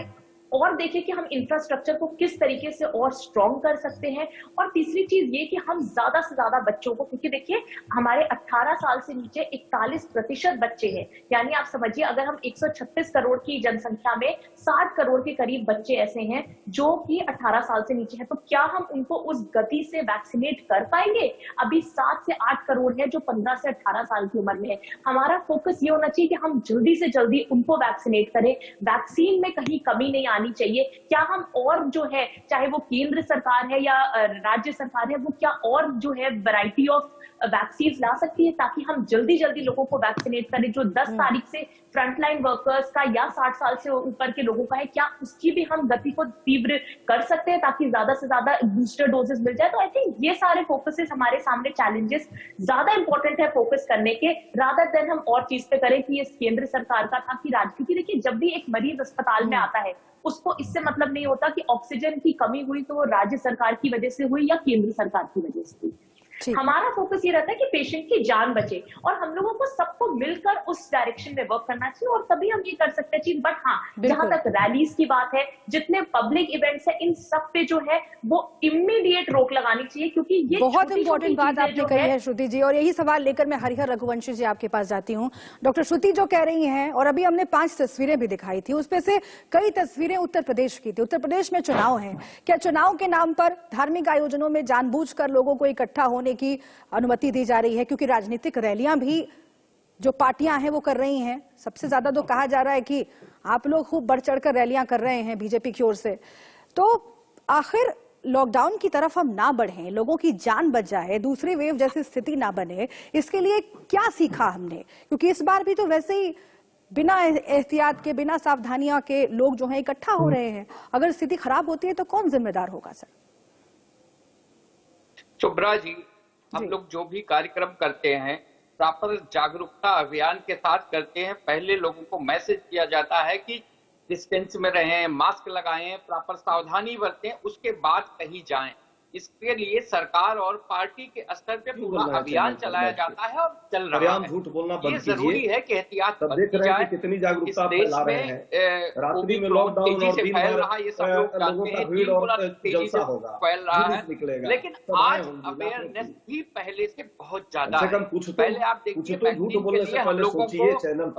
और देखें कि हम इंफ्रास्ट्रक्चर को किस तरीके से और स्ट्रॉन्ग कर सकते हैं। और तीसरी चीज ये कि हम ज्यादा से ज्यादा बच्चों को, क्योंकि देखिए हमारे 18 साल से नीचे 41% बच्चे हैं, यानी आप समझिए अगर हम 136 करोड़ की जनसंख्या में 60 करोड़ के करीब बच्चे ऐसे हैं जो कि 18 साल से नीचे हैं, तो क्या हम उनको उस गति से वैक्सीनेट कर पाएंगे? अभी 7 से 8 करोड़ है जो 15 से 18 साल की उम्र में है। हमारा फोकस ये होना चाहिए कि हम जल्दी से जल्दी उनको वैक्सीनेट करें। वैक्सीन में कहीं कमी नहीं आनी चाहिए। क्या हम और जो है, चाहे वो केंद्र सरकार है या राज्य सरकार है, वो क्या और जो है वैरायटी ऑफ वैक्सीन ला सकती है ताकि हम जल्दी जल्दी लोगों को वैक्सीनेट करें। जो 10 तारीख से फ्रंटलाइन वर्कर्स का या 60 साल से ऊपर के लोगों का है, क्या उसकी भी हम गति को तीव्र कर सकते हैं ताकि ज्यादा से ज्यादा बूस्टर डोजेस मिल जाए? तो आई थिंक ये सारे फोकसेस हमारे सामने चैलेंजेस ज्यादा इंपॉर्टेंट है फोकस करने के, रादर देन हम और चीज पे करें कि ये केंद्र सरकार का था कि राज्य। क्योंकि देखिए जब भी एक मरीज अस्पताल में आता है उसको इससे मतलब नहीं होता कि ऑक्सीजन की कमी हुई तो वो राज्य सरकार की वजह से हुई या केंद्र सरकार की वजह से हुई। हमारा फोकस ये रहता है कि पेशेंट की जान बचे और हम लोगों को सबको मिलकर उस डायरेक्शन में वर्क करना चाहिए और तभी हम ये कर सकते हैं चीज। बट हाँ, जहां तक रैलीज की बात है, जितने पब्लिक इवेंट्स है, इन सब पे जो है वो इमीडिएट रोक लगानी चाहिए, क्योंकि ये बहुत इंपॉर्टेंट बात आपने कही है श्रुति जी। और यही सवाल लेकर मैं हरिहर रघुवंशी जी आपके पास जाती हूँ। डॉक्टर श्रुति जो कह रही हैं, और अभी हमने 5 तस्वीरें भी दिखाई थी, उसमें से कई तस्वीरें उत्तर प्रदेश की थी। उत्तर प्रदेश में चुनाव है, क्या चुनाव के नाम पर धार्मिक आयोजनों में जानबूझकर लोगों को इकट्ठा होने की अनुमति दी जा रही है? क्योंकि राजनीतिक रैलियां भी जो पार्टियां हैं वो कर रही हैं। सबसे ज्यादा तो कहा जा रहा है कि आप लोग खूब बढ़ चढ़कर रैलियां कर रहे हैं बीजेपी की ओर से। तो आखिर लॉकडाउन की तरफ हम ना बढ़ें, लोगों की जान बच जाए, दूसरी वेव जैसी स्थिति ना बने, इसके लिए क्या सीखा हमने? क्योंकि इस बार भी तो वैसे ही बिना एहतियात के, बिना सावधानियां के लोग जो है इकट्ठा हो रहे हैं। अगर स्थिति खराब होती है तो कौन जिम्मेदार होगा सर? शुभ्रा जी, हम लोग जो भी कार्यक्रम करते हैं प्रॉपर जागरूकता अभियान के साथ करते हैं। पहले लोगों को मैसेज किया जाता है कि डिस्टेंस में रहें, मास्क लगाएं, प्रॉपर सावधानी बरतें, उसके बाद कहीं जाएं। इसके लिए सरकार और पार्टी के स्तर पे पूरा अभियान चलाया जाता है और चल रहा है। झूठ बोलना बंद ये जरूरी है कि एहतियात देख रहे हैं कि कितनी जागरूकता फैला रहे हैं। रात्रि में लॉकडाउन और दिन भर ये सब लोग लोगों का भीड़ और जलसा होगा, फैल रहा है, निकलेगा। लेकिन आज अवेयरनेस भी पहले से बहुत ज्यादा है। पहले आप देखिए झूठ बोलने से पहले सोचिए, चैनल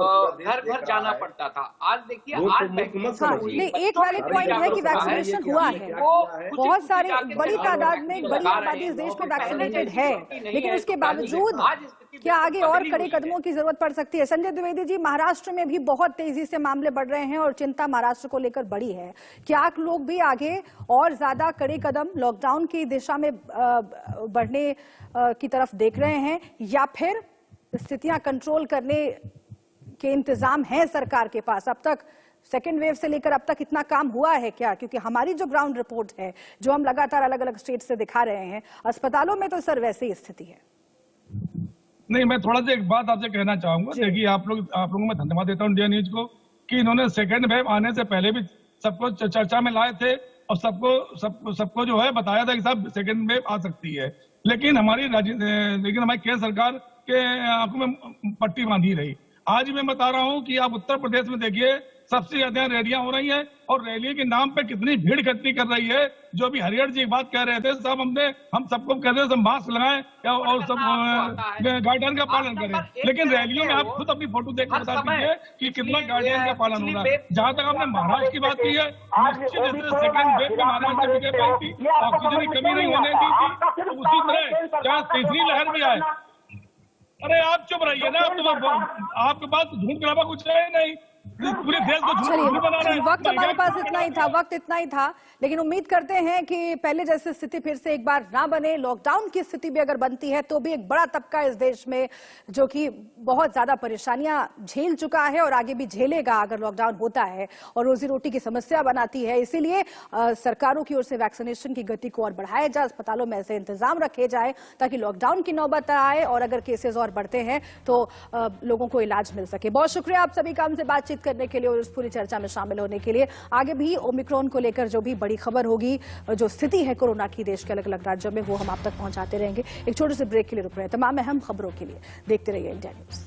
घर घर जाना पड़ता था। आज देखिए आज एक वैलिड पॉइंट है कि वैक्सीनेशन हुआ है, बहुत सारी बड़ी तादाद में बड़ी आबादी इस देश में वैक्सीनेटेड है, लेकिन उसके बावजूद क्या आगे और कड़े कदमों की जरूरत पड़ सकती है? संजय द्विवेदी जी, महाराष्ट्र में भी बहुत तेजी से मामले बढ़ रहे हैं और चिंता महाराष्ट्र को लेकर बड़ी है। क्या आप लोग भी आगे और ज्यादा कड़े कदम लॉकडाउन की दिशा में बढ़ने की तरफ देख रहे हैं, या फिर स्थितियां कंट्रोल करने के इंतजाम है सरकार के पास? अब तक सेकेंड वेव से लेकर अब तक इतना काम हुआ है क्या? क्योंकि हमारी जो ग्राउंड रिपोर्ट है, जो हम लगातार अलग अलग स्टेट से दिखा रहे हैं, अस्पतालों में तो सर वैसे ही स्थिति है। नहीं, मैं थोड़ा सा एक बात आपसे कहना चाहूंगा। देखिए आप लोगों में धन्यवाद देता हूं इंडिया न्यूज को कि इन्होंने सेकेंड वेव आने से पहले भी सबको चर्चा में लाए थे और सबको जो है बताया था कि साहब सेकेंड वेव आ सकती है। लेकिन हमारी केंद्र सरकार के आंखों में पट्टी बांधी रही। आज मैं बता रहा हूं कि आप उत्तर प्रदेश में देखिए, सबसे ज्यादा रैलियां हो रही हैं और रैली के नाम पे कितनी भीड़ इकट्ठी कर रही है। जो अभी हरिहर जी बात कह रहे थे, सब हम सबको कह रहे हैं सब मास्क लगाएं और सब गाइडलाइन का पालन करें, लेकिन रैलियों में आप खुद अपनी फोटो देख बता दीजिए कि कितना गाइडलाइन का पालन हो रहा है। जहां तक आपने महाराष्ट्र की बात की है, सेकेंड वेव में महाराष्ट्र में बीजेपी आई थी, ऑक्सीजन की कमी नहीं होने दी थी, उसी तरह जहाँ तीसरी लहर भी आए। अरे आप चुप रहिए ना, आपके पास झूठ के अलावा कुछ है नहीं। पूरे देश को झूठ बना रहे हैं। वक्त हमारे पास इतना ही था, वक्त इतना ही था, लेकिन उम्मीद करते हैं कि पहले जैसी स्थिति फिर से एक बार ना बने। लॉकडाउन की स्थिति भी अगर बनती है तो भी एक बड़ा तबका इस देश में जो कि बहुत ज्यादा परेशानियां झेल चुका है और आगे भी झेलेगा अगर लॉकडाउन होता है और रोजी रोटी की समस्या बनाती है। इसीलिए सरकारों की ओर से वैक्सीनेशन की गति को और बढ़ाया जाए, अस्पतालों में ऐसे इंतजाम रखे जाए ताकि लॉकडाउन की नौबत आए और अगर केसेस और बढ़ते हैं तो लोगों को इलाज मिल सके। बहुत शुक्रिया आप सभी का हमसे बातचीत करने के लिए और इस पूरी चर्चा में शामिल होने के लिए। आगे भी ओमिक्रॉन को लेकर जो भी बड़ी खबर होगी, जो स्थिति है कोरोना की देश के अलग अलग राज्यों में, वो हम आप तक पहुंचाते रहेंगे। एक छोटे से ब्रेक के लिए रुक रहे हैं। तमाम अहम खबरों के लिए देखते रहिए इंडिया न्यूज।